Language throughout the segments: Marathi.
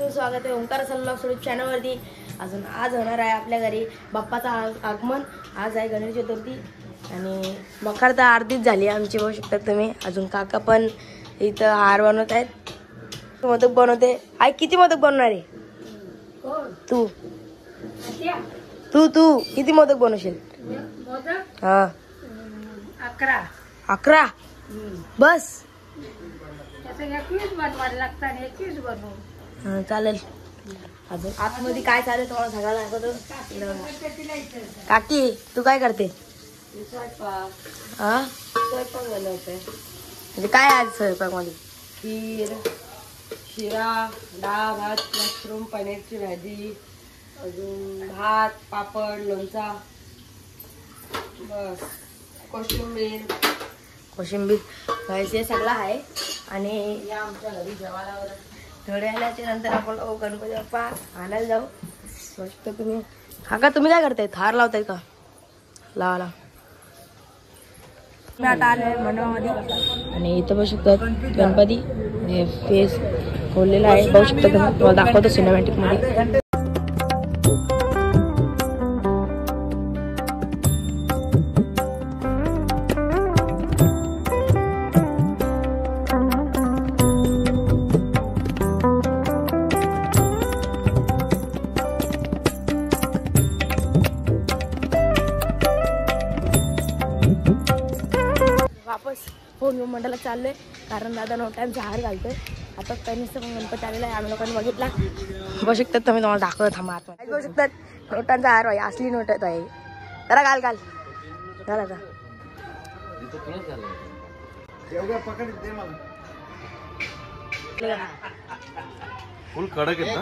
स्वागत आहे ओंकार सल्ला सुरू चॅनल वरती। अजून आज होणार आहे आपल्या घरी बाप्पाचा आगमन। आज आहे गणेश चतुर्थी आणि मकर तर आरतीच झाली आमची, बघू शकता तुम्ही। अजून काका पण इथं हार बनवत आहेत, मोदक बनवते। आई किती मोदक बनवणार आहे? तू तू तू किती मोदक बनवशील? हा 11 बस। चालेल। अजून आतमध्ये काय चालेल तुम्हाला सगळ्याला दाखवतो। काकी तू काय करते? हा स्वयंपाक बनवते। म्हणजे काय आज स्वयंपाक मध्ये? खीर, शिरा, डाळ भात, मशरूम पनीरची भाजी, अजून भात, पापड, लोणचा, बस कोशिंबीर हे सगळं आहे। आणि या आमच्या घरी जेवायला थोड्या आल्याच्या नंतर आपण गणपती बाप्पा आणायला जाऊ। मस्त तुम्ही काका तुम्ही काय करताय? हार लावताय का? लावा। मी आता आलोय मंडपामध्ये आणि इथं बघू शकता गणपती फेस खोललेला आहे, बघू शकता तुम्ही। तुम्हाला दाखवतो सिनेमॅटिक मध्ये। वापस फोन मंडळाला चाललोय कारण दादा नोटांचा हार घालतोय। आता त्यांनीच गणपती आलेला आहे, आम्ही लोकांनी बघितला। बघू शकतात तुम्ही, तुम्हाला दाखवत थांबा आतमध्ये। बघू शकतात नोटांचा हार आहे, असली नोट आहे। जरा घाल घाल घाल आता। फुल कडक आहे ना।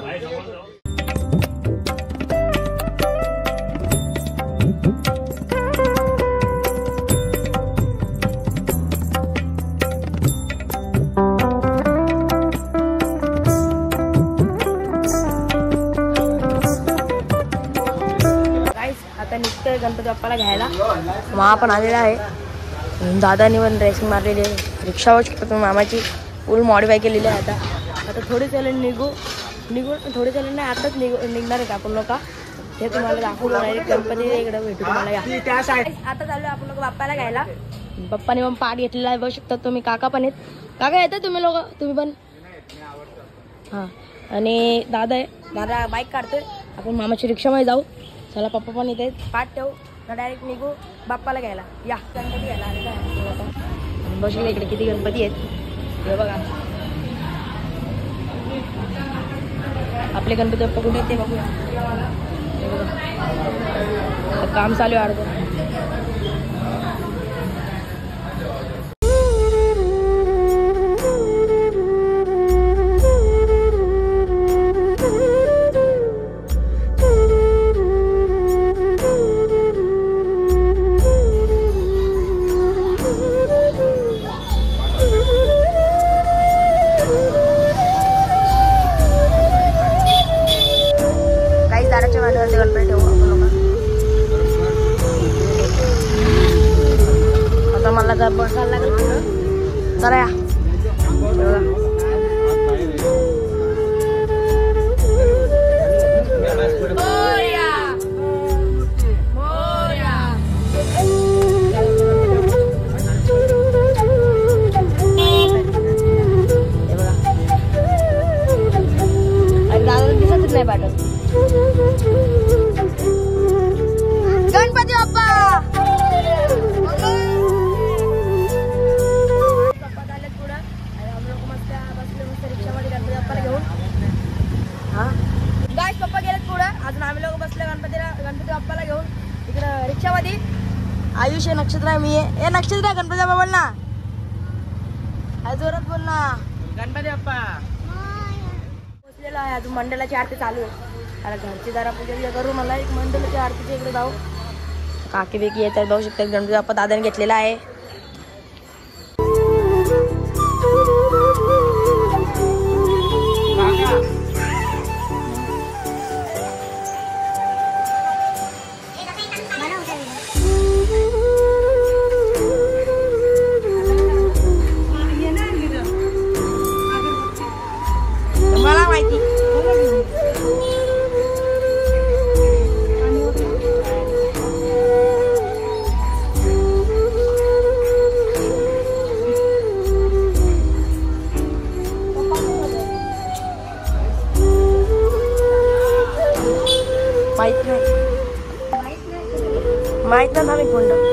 आता निघतोय गणपती बाप्पाला घ्यायला। मामा पण आलेला आहे, दादानी पण ड्रेसिंग मारलेली आहे। रिक्षा बघू शकता तुम्ही, मामाची फुल मॉडिफाय केलेली आहे। आता थोडी चालेल निघून थोडी चालेल नाही, आताच निघणार आहेत आपण लोक। हे तुम्हाला दाखवलं नाही, गणपती इकडे भेटू तुम्हाला। आता चालू आपण लोक बाप्पाला घ्यायला। बाप्पाने पण पाठ घेतलेला आहे, बघू शकता तुम्ही। काका पण आहेत। काका येतात तुम्ही लोक? तुम्ही पण? हा आणि दादा आहे, दादा बाईक काढतोय। आपण मामाची रिक्षामध्ये जाऊ। चला पप्पा पण इथे पाठ ठेवू, डायरेक्ट निघू बाप्पाला घ्यायला। या गणपती घ्यायला आलेला आहे। बघू इकडे किती गणपती आहेत, हे बघा। आपले गणपती बाप्पा कुठे ते बघूया। काम चालू आहे अर्ध। गणपती ठेवू आपण लोक। आता मला जर बसायला लागेल पुढं, जरा या। दादा दिसतच नाही पाठवत। गणपती बाप्पा आले पुढं, आम्ही लोक मस्त बसले मस्त रिक्षामध्ये गणपती बाप्पाला घेऊन। हा गाईस पप्पा गेलेत पुढं, अजून आम्ही लोक बसले गणपती बाप्पाला घेऊन इकडं रिक्षामध्ये। आयुष आहे, नक्षत्र आहे, मी आहे। नक्षत्र गणपती बाप्पा बोल ना, जोरात बोल ना। गणपती बाप्पा पोचलेला आहे, अजून मंडळाची आरती चालू आहे। आता घरची जरा पूजा करू, मला एक मंडळाची आरतीच्या इकडे जाऊ। काकी बेकी येतात, बघू शकतात गणपती बाप्पा दादाने घेतलेला आहे। माहित ना मी कोणतं.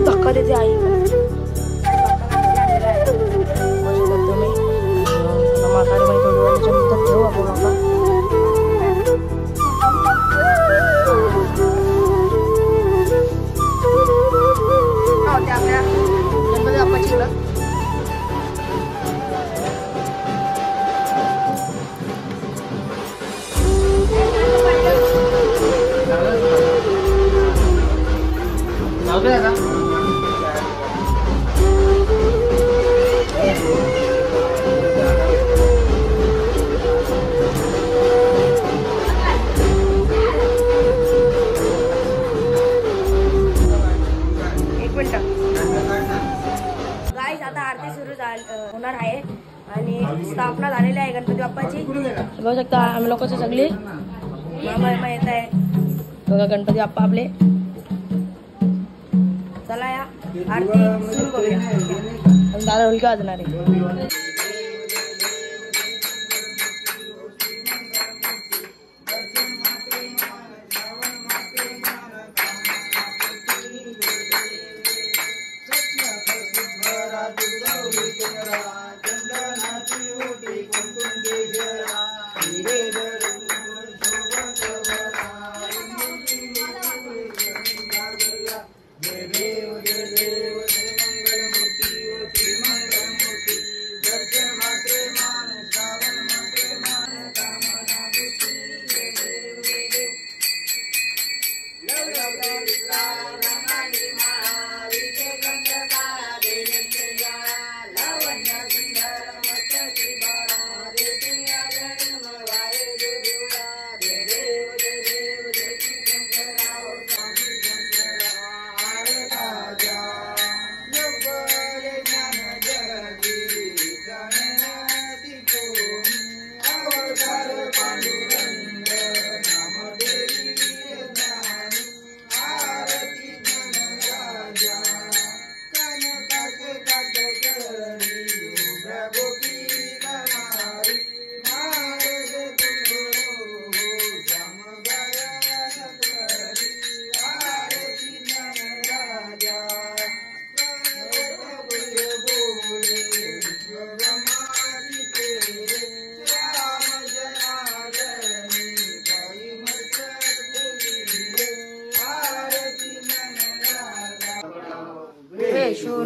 धक्का देते आई ठेवू आपण आपल्या गणपती बाप्पाची आता आरती सुरू होणार आहे आणि स्थापना झालेली आहे गणपती बाप्पाची. बघू शकता आम्ही लोकांची सगळी मामा येत आहे. बघा गणपती बाप्पा आपले. चला या आरती सुरू करूया. दादा ढोलकी वाजणार आहे.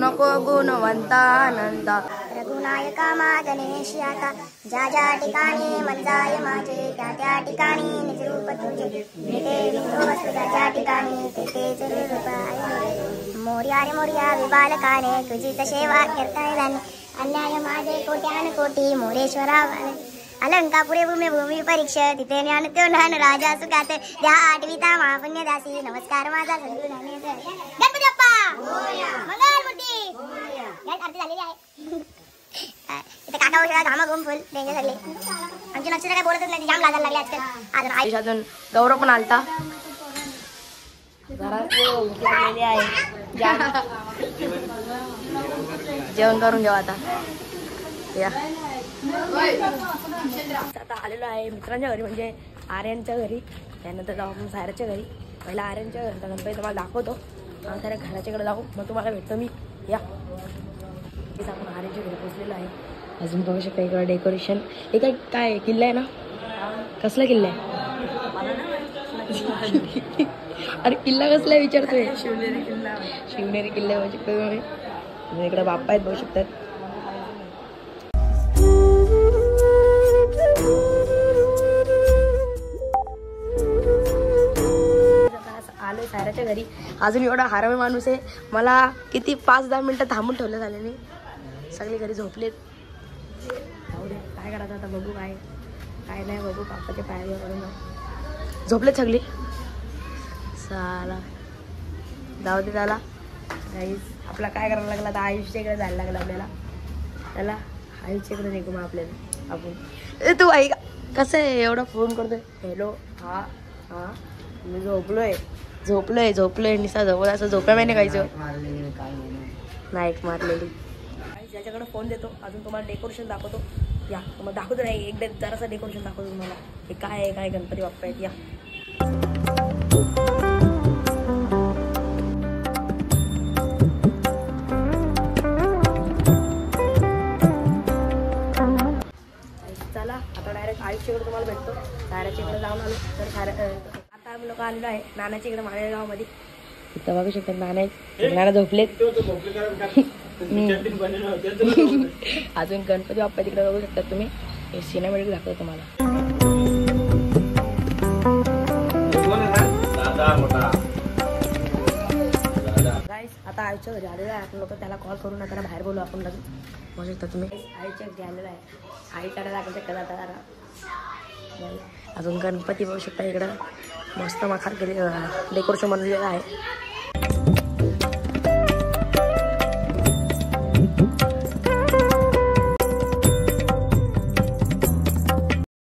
नको गुणवंतानंद रघुनायका मा गणेश आता ज्या ज्या ठिकाणी मन जाय माझे त्या त्या ठिकाणी निज रूप तुझे निते विंदोवस्तु ज्या ज्या ठिकाणी तेच रूप आहे. मोर्या रे मोर्या विबालकाने तुझीच सेवा करताना अन्याय माझे कोट्यान कोटी मोरेश्वरा अलंकापुरे भूमी भूमी परीक्षा तिथे ज्ञान तो ज्ञान राजा सुखात द्या आठवीता महापुण्य दासी. नमस्कार माझा संतू गणपती बाप्पा मंगलमूर्ती. आरती झालेली आहे. इथे काका वगैरे घामा घुम फुल डेंजर झाले. आमची नक्षत्र काय बोलतच नाही. जाम लागायला लागले आजकाल. आयुष्यातून गौरव पण आलता. घरात आहे जेवण करून घेऊ आता. या आता आलेलो आहे मित्रांच्या घरी म्हणजे आर्यनच्या घरी. त्यानंतर जाऊ आपण सायराच्या घरी. पहिला आर्यनच्या घरचा गणपती तुम्हाला दाखवतो. साऱ्या घराच्याकडे जाऊ मग तुम्हाला भेटतो मी. या आपण आर्यनच्या घरी पोचलेलो आहे. अजून बघू शकता इकडे डेकोरेशन. हे काय काय किल्ला आहे ना. कसला किल्ला आहे. अरे किल्ला कसला विचारतोय? शिवनेरी किल्ला. शिवनेरी किल्ला बघू शकतो तुम्ही. इकडे बाप्पा आहेत बघू शकतात. आलोय सायराच्या घरी. अजून एवढा हरामी माणूस आहे. मला किती 5-10 मिनिटं थांबून ठेवलं झाल्याने. सगळे घरी झोपलेत. काय करायचं आता बघू. काय नाही बघू. बाप्पाच्या पायावर करून झोपलेत सगळी. चला जाऊ दे त्याला. आपला काय करायला लागला आता? आयुष्याकडे जायला लागला आपल्याला. त्याला आयुष्याकडे निघू मग आपल्याला आपण. तू ऐक कसं आहे एवढा फोन करतोय. हॅलो. हा मी झोपलोय निसा झोपला असं झोप्या महिने खायचं नाईक मारलेली. ज्याच्याकडे फोन देतो अजून तुम्हाला डेकोरेशन दाखवतो. या मग दाखवतो नाही एकदा जरासं डेकोरेशन दाखवतो तुम्हाला. हे काय आहे काय गणपती बाप्पा आहेत. या चला आता डायरेक्ट आयुष्याकडे तुम्हाला भेटतो. सायराच्या इकडे जाऊन आलो तर आता आम्ही लोक आलेलो आहे नानाच्या इकडे मालेगावमध्ये. इथं बघू शकतात नाना झोपलेत. अजून गणपती बाप्पा तिकडे बघू शकतात तुम्ही. हे सिनेमॅटिक दाखवतो तुम्हाला. गाईस आता आईच्या घरी आलेला आहे आपण लोक. त्याला कॉल करून त्याला बाहेर बोलू आपण लगेच. बघू शकता तुम्ही आईच्या घरी आलेला आहे. आईकडे दाखवू शकता आता. अजून गणपती बघू शकता इकडं मस्त मखार केले डेकोरेशन बनवलेलं आहे.